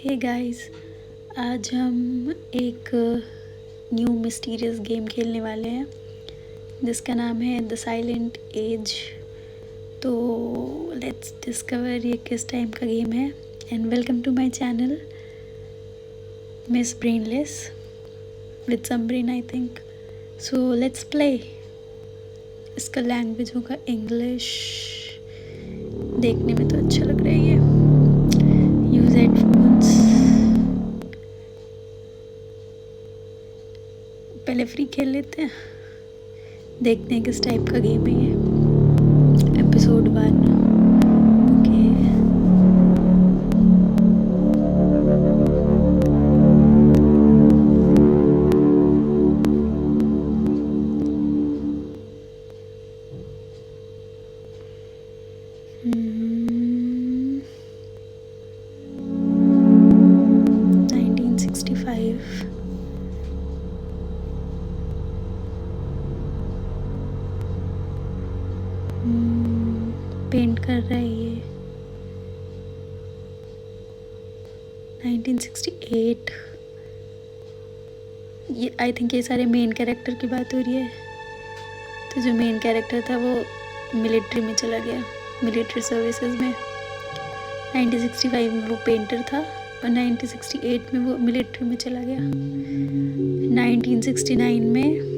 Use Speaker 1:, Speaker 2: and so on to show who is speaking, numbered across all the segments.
Speaker 1: Hey guys, आज हम एक न्यू मिस्टीरियस गेम खेलने वाले हैं जिसका नाम है द साइलेंट एज। तो लेट्स डिस्कवर ये किस टाइम का गेम है। And welcome to my channel miss brainless with some brain I think. So let's play. इसका लैंग्वेज होगा इंग्लिश। देखने में तो अच्छा लग रहा है ये। Use headphones. पहले फ्री खेल लेते हैं, देखते हैं किस टाइप का गेम है ये। एपिसोड 1। Okay, hmm, 1965। पेंट कर रहा है ये। 1968। ये आई थिंक ये सारे मेन कैरेक्टर की बात हो रही है। तो जो मेन कैरेक्टर था वो मिलिट्री में चला गया, मिलिट्री सर्विसेज में। 1965 में वो पेंटर था और 1968 में वो मिलिट्री में चला गया। 1969 में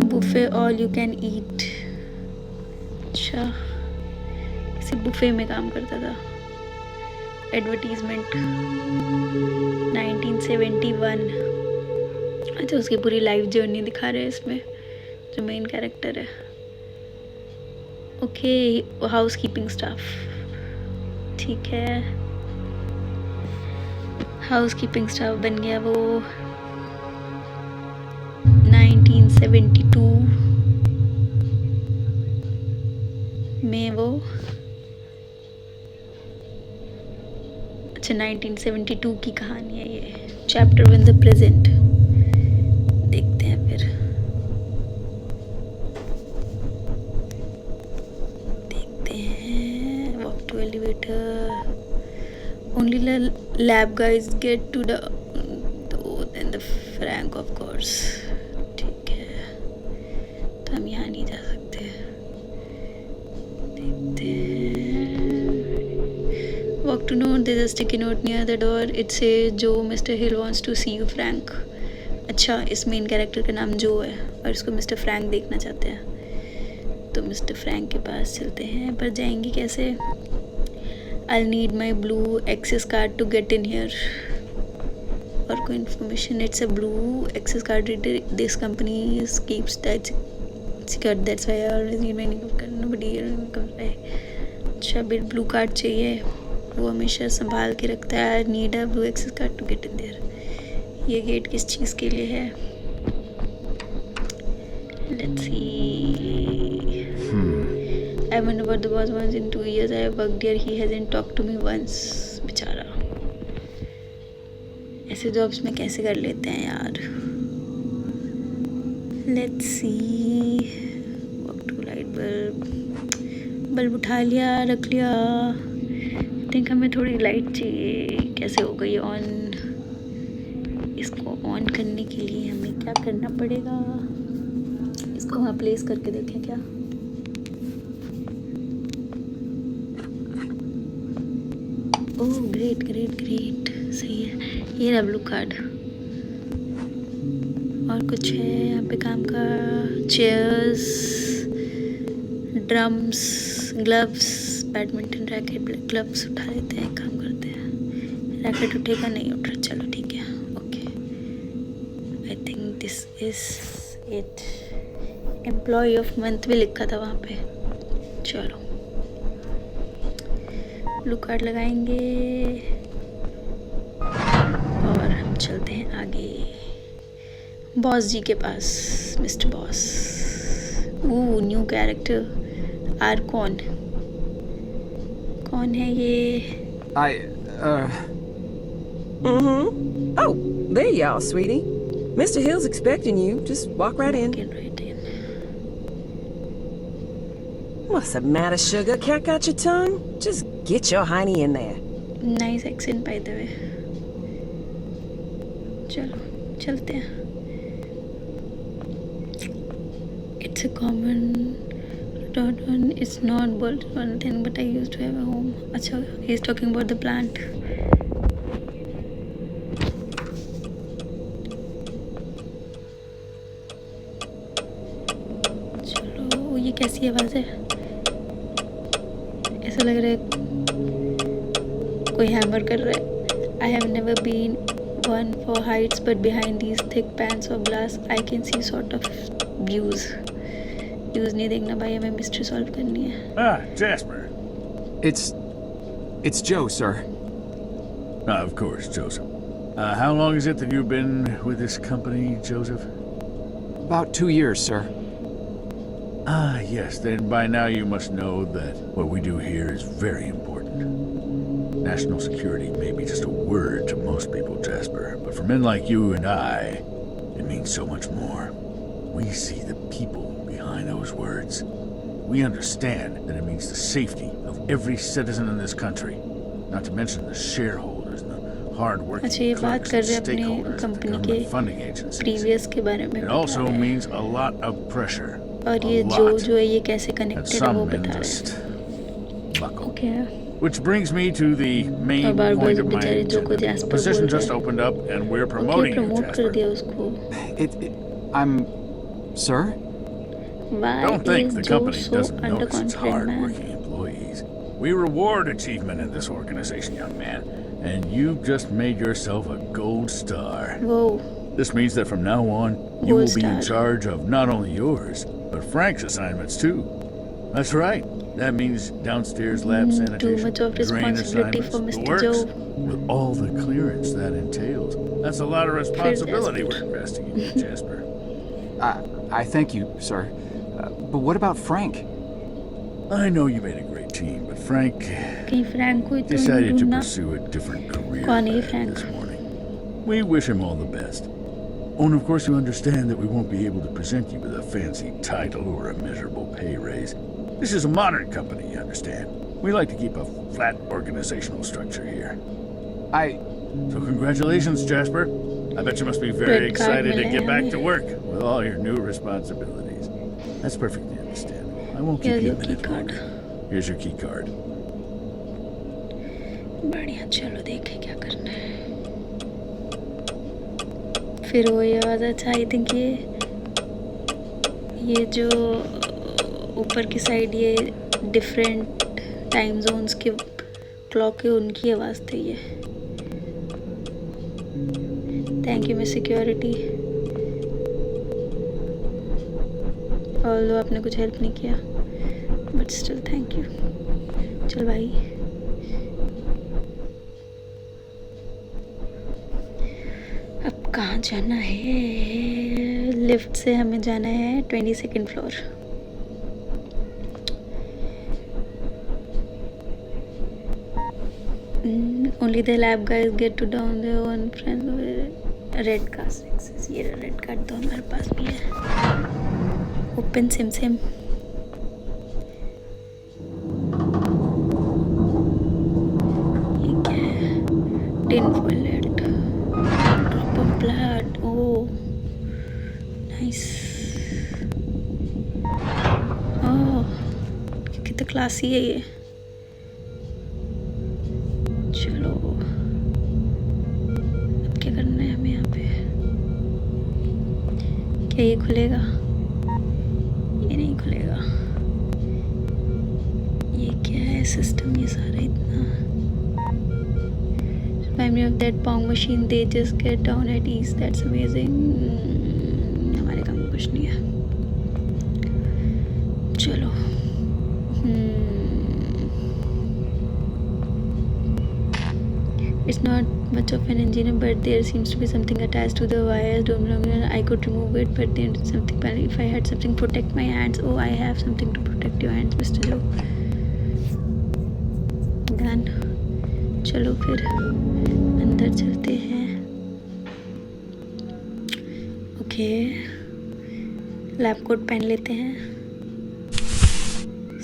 Speaker 1: buffet all you can eat. अच्छा, किसी बुफे में काम करता था। एडवर्टीजमेंट 1971। अच्छा, उसकी पूरी लाइफ जर्नी दिखा रहे हैं इसमें जो मेन कैरेक्टर है। ओके, हाउस कीपिंग स्टाफ, ठीक है। हाउस कीपिंग स्टाफ बन गया वो 1972 में वो। अच्छा, 1972 की कहानी है ये। Chapter 1 the present. देखते हैं फिर, देखते हैं। Walk to elevator. Only lab guys get to the frank of course. ठीक है, तो हम यहाँ नहीं जा सकते। देखते हैं। Walk to note, there is a sticky note near the door. It says Joe mister Hill wants to see you Frank. अच्छा, इस मेन कैरेक्टर का नाम जो है और इसको मिस्टर फ्रैंक देखना चाहते हैं। तो मिस्टर फ्रैंक के पास चलते हैं, पर जाएंगे कैसे? I'll need my blue access card to get in here. और कोई information? It's a blue access card reader. This company keeps that secret. That's why I always need my card. Nobody comes by. अच्छा, blue card चाहिए, वो हमेशा संभाल के रखता है। Need a blue access card to get in there. ये gate किस चीज़ के लिए है? Let's see. I wonder what the boss wants. In 2 years I have worked here. He hasn't talked to me once. बेचारा, ऐसे जॉब्स में कैसे कर लेते हैं यार। Let's see. Walk to light bulb. Bulb उठा लिया, रख लिया। थिंक हमें थोड़ी लाइट चाहिए। कैसे हो गई ऑन? इसको ऑन करने के लिए हमें क्या करना पड़ेगा? इसको वहाँ प्लेस करके देखें क्या? ओह ग्रेट ग्रेट ग्रेट, सही है। ये रहा ब्लू कार्ड। और कुछ है यहाँ पे काम का? Chairs, drums, gloves, badminton racket, gloves उठा लेते हैं, काम करते हैं। रैकेट उठेगा? नहीं उठ रहा। चलो ठीक है, okay. I think this is it. Employee of month भी लिखा था वहाँ पे। चलो, ब्लू कार्ड लगाएंगे और हम चलते हैं आगे बॉस जी के पास। Mister boss. New character. आर कौन है ये?
Speaker 2: Oh, there you are, sweetie. Mr. Hill's expecting you. Just walk right in.
Speaker 1: Get right in.
Speaker 2: What's the matter, sugar? Cat got your tongue? Just get your hiney in there.
Speaker 1: Nice accent by the way. चलो चलते हैं. It's a common dot one. It's not bold one thing, but I used to have a home. अच्छा, he's talking about the plant. चलो, ये कैसी आवाज़ है? ऐसा लग रहा है कोई हैमर कर रहा है. I have never been one for heights, but behind these thick pans of glass, I can see sort of views. Views नहीं देखना भाई, हमें mystery solve करनी है.
Speaker 3: Ah, Jasper.
Speaker 4: It's Joe, sir.
Speaker 3: Ah, of course, Joseph. How long is it that you've been with this company, Joseph?
Speaker 4: About 2 years, sir.
Speaker 3: Ah, yes. Then by now you must know that what we do here is very important. National security may be just a word to most people, Jasper, but for men like you and I, it means so much more. We see the people behind those words. We understand that it means the safety of every citizen in this country, not to mention the shareholders and the hard-working
Speaker 1: अच्छा, ये बात
Speaker 3: clerks
Speaker 1: कर
Speaker 3: and
Speaker 1: रहे हैं अपने
Speaker 3: stakeholders of the
Speaker 1: company के
Speaker 3: government funding agencies.
Speaker 1: previous के बारे में
Speaker 3: It
Speaker 1: बता
Speaker 3: also
Speaker 1: रहे हैं.
Speaker 3: means a lot of pressure.
Speaker 1: और
Speaker 3: a
Speaker 1: ये
Speaker 3: lot.
Speaker 1: जो है ये कैसे
Speaker 3: And
Speaker 1: कनेक्टेड है वो
Speaker 3: some men
Speaker 1: बता रहे
Speaker 3: just
Speaker 1: हैं.
Speaker 3: buckle.
Speaker 1: Okay.
Speaker 3: Which brings me to the main
Speaker 1: और बार
Speaker 3: point
Speaker 1: बार
Speaker 3: of my
Speaker 1: बेचारे जो को
Speaker 3: agenda. A
Speaker 1: जैस्पर
Speaker 3: position
Speaker 1: बोल
Speaker 3: just
Speaker 1: रहे हैं.
Speaker 3: opened up and we're
Speaker 1: okay,
Speaker 3: promoting you,
Speaker 1: promote कर
Speaker 3: Jasper.
Speaker 1: दिया उसको.
Speaker 4: I'm. Sir?
Speaker 1: Why
Speaker 3: Don't think
Speaker 1: is
Speaker 3: the
Speaker 1: Joe
Speaker 3: company
Speaker 1: so
Speaker 3: doesn't notice its
Speaker 1: underconfident, man?
Speaker 3: hard-working employees. We reward achievement in this organization, young man. And you've just made yourself a gold star.
Speaker 1: Whoa.
Speaker 3: This means that from now on, you
Speaker 1: Gold
Speaker 3: will be in
Speaker 1: star.
Speaker 3: charge of not only yours, but Frank's assignments too. That's right. That means downstairs lab
Speaker 1: Too
Speaker 3: sanitation,
Speaker 1: much of
Speaker 3: drain
Speaker 1: responsibility
Speaker 3: assignments,
Speaker 1: for
Speaker 3: the
Speaker 1: Mr.
Speaker 3: works,
Speaker 1: Joe.
Speaker 3: with all the clearance that entails. That's a lot of responsibility we're investing in you, Jasper.
Speaker 4: I thank you, sir. But what about Frank?
Speaker 3: I know you made a great team, but Frank
Speaker 1: कहीं Frank को ही तो नहीं
Speaker 3: decided to
Speaker 1: ढूंढना.
Speaker 3: pursue a different career
Speaker 1: कौन है ये
Speaker 3: path
Speaker 1: Frank?
Speaker 3: this morning. We wish him all the best. Oh, and of course you understand that we won't be able to present you with a fancy title or a measurable pay raise. This is a modern company, you understand. We like to keep a flat organizational structure here. So congratulations, Jasper. I bet you must be very
Speaker 1: Red card
Speaker 3: excited to
Speaker 1: मिला
Speaker 3: get
Speaker 1: है
Speaker 3: back
Speaker 1: हमें.
Speaker 3: to work with all your new responsibilities. That's perfectly understandable. I won't keep
Speaker 1: Here's
Speaker 3: you
Speaker 1: your
Speaker 3: a
Speaker 1: key
Speaker 3: minute
Speaker 1: card.
Speaker 3: longer. Here's your key card.
Speaker 1: बढ़िया, चलो देखें क्या करना है. फिर वो ये आवाज़. अच्छा, आई थिंक ये जो ऊपर की साइड ये डिफरेंट टाइम जोन्स के क्लॉक है, उनकी आवाज़ थी ये. Thank you miss security. Although आपने कुछ हेल्प नहीं किया, बट स्टिल थैंक यू. चल भाई. अब कहाँ जाना है? लिफ्ट से हमें जाना है 22nd floor. Only the lab guys get to down their own friends. Red card access. ये रेड कार्ड तो हमारे पास भी है. Open sim sim. ये क्या है? Tin foilet. Drop of blood. Oh nice. Oh कितना क्लासी है ये. चलो अब क्या करना है हमें यहाँ पे? क्या ये खुलेगा? ये नहीं खुलेगा. ये क्या है सिस्टम ये सारा इतना? Remind me of that Pong machine. They just get down at ease. That's amazing. हमारे काम में कुछ नहीं है. चलो. It's not much of an engine, but there seems to be something attached to the wires. Don't know. I could remove it, but then something. If I had something to protect my hands. Oh, I have something to protect your hands, Mr. Joe. Gun. चलो फिर अंदर चलते हैं. Okay, lab coat पहन लेते हैं.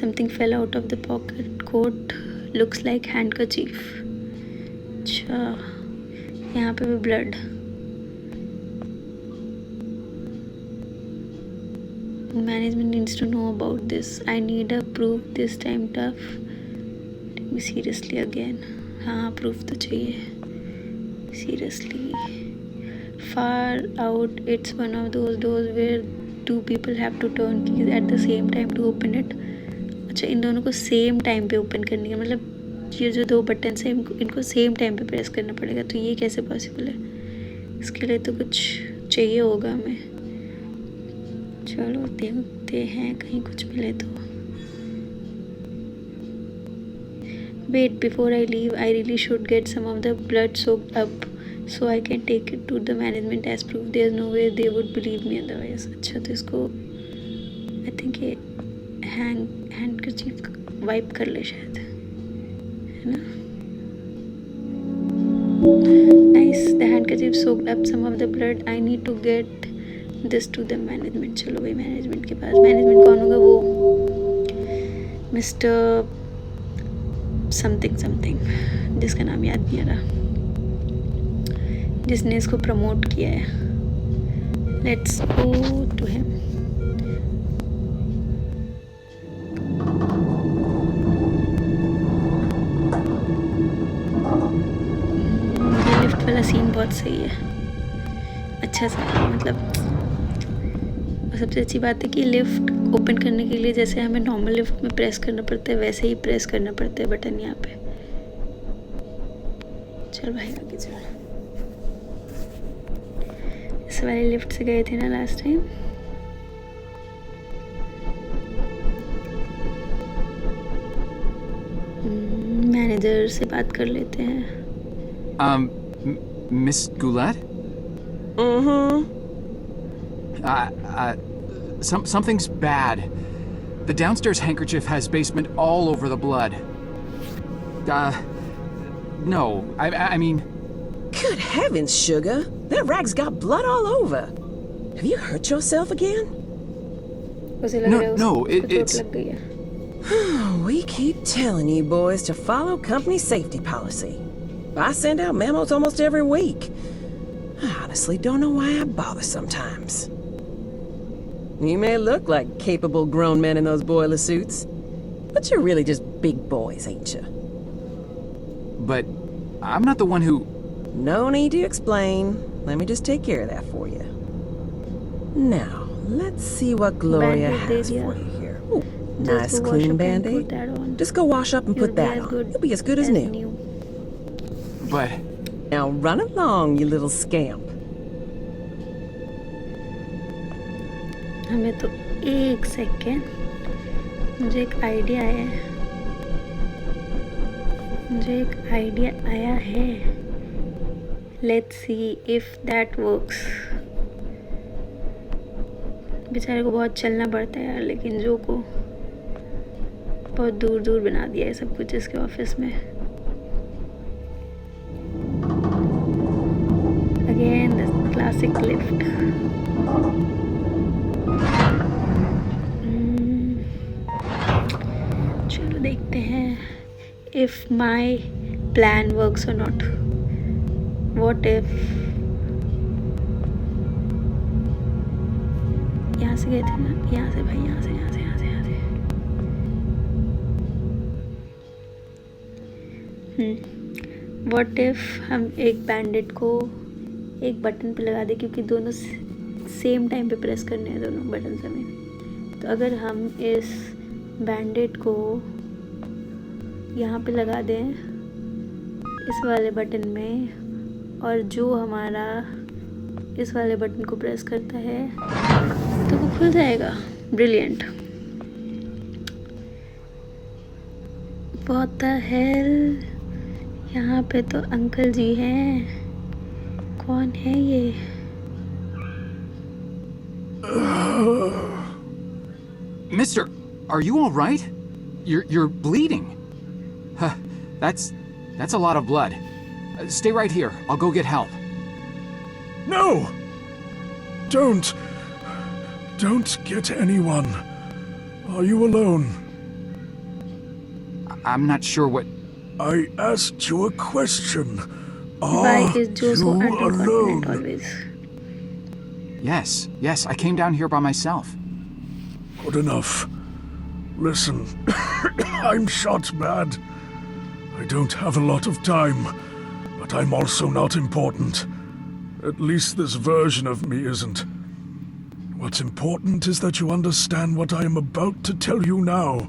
Speaker 1: Something fell out of the pocket coat looks like handkerchief. अच्छा, यहाँ पे भी blood. Management needs to know about this. I need a proof this time. Tough. Take me seriously again. हाँ, proof तो चाहिए. Seriously. Far out. It's one of those doors where two people have to turn keys at the same time to open it. अच्छा, इन दोनों को same time पे open करनी है, मतलब ये जो दो बटन है इनको सेम टाइम पे प्रेस करना पड़ेगा। तो ये कैसे पॉसिबल है? इसके लिए तो कुछ चाहिए होगा हमें। चलो देखते हैं कहीं कुछ मिले तो। Wait, before I leave, I really should get some of the blood soaked up so I can take it to the management as proof. There's no way they would believe me otherwise. अच्छा, तो इसको I think ये handkerchief wipe कर ले शायद, है ना? Nice. The handkerchief soaked up some of the blood. I need to get this to the management. चलो भाई मैनेजमेंट के पास। मैनेजमेंट कौन होगा? वो मिस्टर समथिंग समथिंग, जिसका नाम याद नहीं आ रहा, जिसने इसको प्रमोट किया है। Let's go to him. ये लिफ्ट वाला सीन बहुत सही है, अच्छा सा। मतलब सबसे अच्छी बात है कि लिफ्ट ओपन करने के लिए जैसे हमें नॉर्मल लिफ्ट में प्रेस करना पड़ता है वैसे ही प्रेस करना पड़ता है बटन यहाँ पे। चल भाई आगे चल। इस वाले लिफ्ट से गए थे ना लास्ट टाइम। मैनेजर से बात कर लेते हैं।
Speaker 4: Miss Goulet? Something's bad. The downstairs handkerchief has basement all over the blood. No, I mean...
Speaker 2: Good heavens, Sugar. That rag's got blood all over. Have you hurt yourself again?
Speaker 4: No, it's...
Speaker 1: लग गई है।
Speaker 2: We keep telling you boys to follow company safety policy. I send out memos almost every week. I honestly don't know why I bother sometimes. You may look like capable grown men in those boiler suits, but you're really just big boys, ain't you?
Speaker 4: But I'm not the one who...
Speaker 2: No need to explain. Let me just take care of that for you. Now, let's see what Gloria
Speaker 1: Band-Aid they
Speaker 2: has
Speaker 1: दिया।
Speaker 2: for you here. Ooh,
Speaker 1: Just
Speaker 2: nice
Speaker 1: go wash
Speaker 2: clean
Speaker 1: up and
Speaker 2: Band-Aid.
Speaker 1: put that on.
Speaker 2: Just go wash up and
Speaker 1: You'll
Speaker 2: put
Speaker 1: be
Speaker 2: that
Speaker 1: as
Speaker 2: on.
Speaker 1: good
Speaker 2: You'll be as good as new.
Speaker 4: But...
Speaker 2: Now run along, you little scamp.
Speaker 1: हमें तो एक second, मुझे एक idea आया है। Let's see if that works. बेचारे को बहुत चलना पड़ता है यार, लेकिन जो को बहुत दूर दूर बना दिया है सब कुछ इसके ऑफिस में। Again the classic lift. चलो देखते हैं if my plan works or not. What if यहाँ से गए थे ना, यहाँ से भाई, यहाँ से What if हम एक बैंडेड को एक बटन पे लगा दें, क्योंकि दोनों सेम टाइम पे प्रेस करने हैं दोनों बटन हमें। तो अगर हम इस बैंडेड को यहाँ पे लगा दें इस वाले बटन में, और जो हमारा इस वाले बटन को प्रेस करता है तो वो खुल जाएगा। ब्रिलियंट। व्हाट द हेल, यहाँ पे तो अंकल जी हैं। कौन है ये?
Speaker 4: Mister, are you all right? You're bleeding. Huh, that's a lot of blood. Stay right here. I'll go get help.
Speaker 5: No! Don't get anyone. Are you alone?
Speaker 4: I'm not sure what...
Speaker 5: I asked you a question.
Speaker 1: Why
Speaker 5: Are
Speaker 1: is Joe so
Speaker 5: you
Speaker 1: underconfident
Speaker 5: alone?
Speaker 1: always?
Speaker 4: Yes, I came down here by myself.
Speaker 5: Good enough. Listen, I'm shot bad. I don't have a lot of time, but I'm also not important. At least this version of me isn't. What's important is that you understand what I am about to tell you now.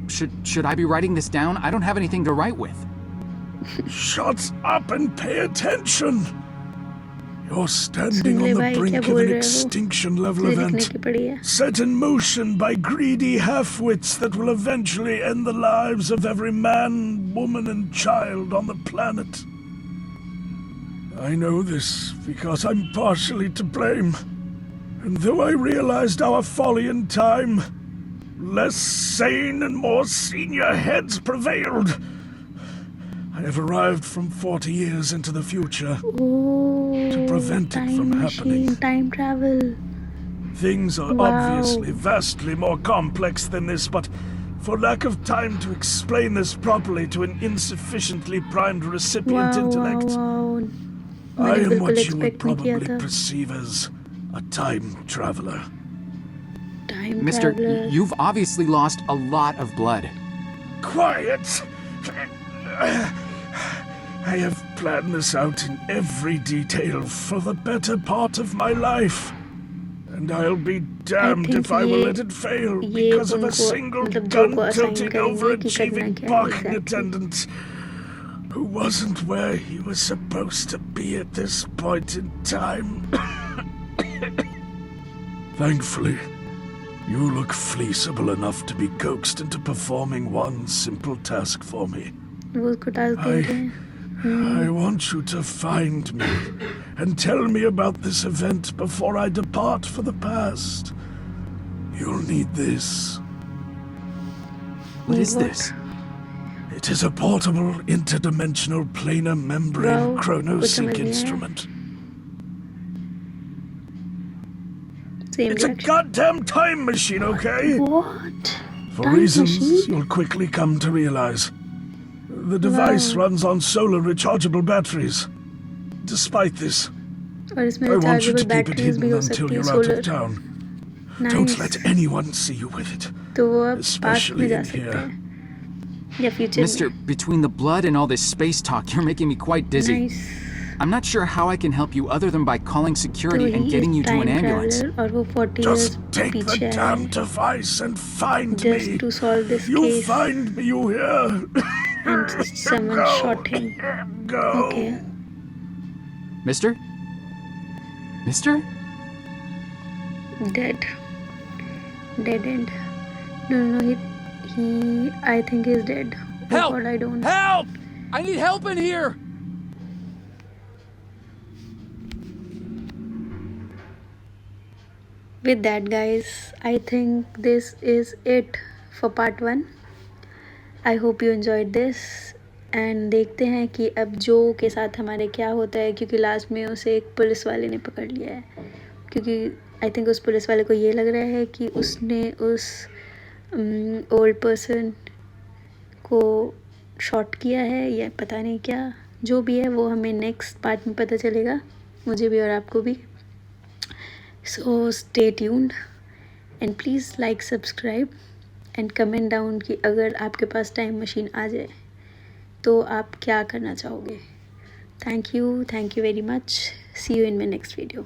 Speaker 4: Should I be writing this down? I don't have anything to write with.
Speaker 5: Shut up and pay attention! You're standing
Speaker 1: सुन ले
Speaker 5: on the
Speaker 1: भाई, क्या
Speaker 5: brink of
Speaker 1: बोल
Speaker 5: an
Speaker 1: रहे हो?
Speaker 5: extinction level
Speaker 1: तुझे लिखने
Speaker 5: event,
Speaker 1: की पड़ी है.
Speaker 5: set in motion by greedy half-wits that will eventually end the lives of every man, woman, and child on the planet. I know this because I'm partially to blame. And though I realized our folly in time, less sane and more senior heads prevailed. I have arrived from 40 years into the future.
Speaker 1: Oh,
Speaker 5: prevent it
Speaker 1: time
Speaker 5: from
Speaker 1: machine,
Speaker 5: happening.
Speaker 1: time travel.
Speaker 5: Things are
Speaker 1: Wow.
Speaker 5: obviously vastly more complex than this, but for lack of time to explain this properly to an insufficiently primed recipient
Speaker 1: Wow,
Speaker 5: intellect,
Speaker 1: wow.
Speaker 5: I
Speaker 1: मैंने
Speaker 5: am
Speaker 1: बिल्कुल
Speaker 5: what you would
Speaker 1: expect नहीं किया
Speaker 5: probably
Speaker 1: था.
Speaker 5: perceive as a time traveler.
Speaker 1: Time
Speaker 4: Mister,
Speaker 1: traveler.
Speaker 4: you've obviously lost a lot of blood.
Speaker 5: Quiet! I have planned this out in every detail for the better part of my life. And I'll be damned
Speaker 1: think
Speaker 5: if I will
Speaker 1: ये-
Speaker 5: let it fail
Speaker 1: ये
Speaker 5: because of a
Speaker 1: उनको-
Speaker 5: single
Speaker 1: मतलब जो को assign
Speaker 5: gun-tilting,
Speaker 1: करेंगे कि करना
Speaker 5: overachieving
Speaker 1: क्या है
Speaker 5: parking
Speaker 1: exactly.
Speaker 5: attendant who wasn't where he was supposed to be at this point in time. Thankfully, you look fleeceable enough to be coaxed into performing one simple task for me.
Speaker 1: वो उसको task दे रहे हैं.
Speaker 5: I want you to find me and tell me about this event before I depart for the past. You'll need this.
Speaker 4: What is
Speaker 1: What?
Speaker 4: this?
Speaker 5: It is a portable interdimensional planar membrane
Speaker 1: Wow,
Speaker 5: chronosync
Speaker 1: कुछ समझ नहीं आया.
Speaker 5: instrument.
Speaker 1: Same
Speaker 5: It's a
Speaker 1: reaction.
Speaker 5: goddamn time machine, okay?
Speaker 1: What?
Speaker 5: For
Speaker 1: Time
Speaker 5: reasons
Speaker 1: machine?
Speaker 5: you'll quickly come to realize. The device
Speaker 1: Wow.
Speaker 5: runs on solar rechargeable batteries. Despite this,
Speaker 1: और इसमें
Speaker 5: I want you
Speaker 1: rechargeable
Speaker 5: to keep it
Speaker 1: batteries भी
Speaker 5: hidden
Speaker 1: हो
Speaker 5: until
Speaker 1: सकती है
Speaker 5: you're out
Speaker 1: solar.
Speaker 5: of town.
Speaker 1: Nice.
Speaker 5: Don't let anyone see you with it.
Speaker 1: तो वो अब past
Speaker 5: especially
Speaker 1: में जा
Speaker 5: in
Speaker 1: सकते
Speaker 5: here.
Speaker 1: हैं या future
Speaker 4: Mister, between the blood and all this space talk, you're making me quite dizzy.
Speaker 1: Nice.
Speaker 4: I'm not sure how I can help you other than by calling
Speaker 1: तो
Speaker 4: security and
Speaker 1: he
Speaker 4: getting you to
Speaker 1: time
Speaker 4: an ambulance.
Speaker 1: Traveller और वो 40 years
Speaker 5: Just take the
Speaker 1: पीछे
Speaker 5: damn
Speaker 1: है
Speaker 5: device and find
Speaker 1: just
Speaker 5: me.
Speaker 1: to solve this
Speaker 5: You
Speaker 1: case
Speaker 5: find me, you hear?
Speaker 1: and someone
Speaker 5: Go.
Speaker 1: shot him.
Speaker 5: Go.
Speaker 1: Okay.
Speaker 4: Mister? Mister?
Speaker 1: Dead end. No, he I think he's dead. Oh
Speaker 4: Help!
Speaker 1: God, I don't.
Speaker 4: Help! I need help in here!
Speaker 1: With that, guys, I think this is it for part 1. I hope you enjoyed this. And देखते हैं कि अब जो के साथ हमारे क्या होता है, क्योंकि लास्ट में उसे एक पुलिस वाले ने पकड़ लिया है. क्योंकि आई थिंक उस पुलिस वाले को ये लग रहा है कि उसने उस ओल्ड पर्सन को शॉट किया है या पता नहीं क्या. जो भी है वो हमें नेक्स्ट पार्ट में पता चलेगा, मुझे भी और आपको भी. So stay tuned and please like, subscribe and comment down कि अगर आपके पास टाइम मशीन आ जाए तो आप क्या करना चाहोगे. Thank you very much. See you in my next video.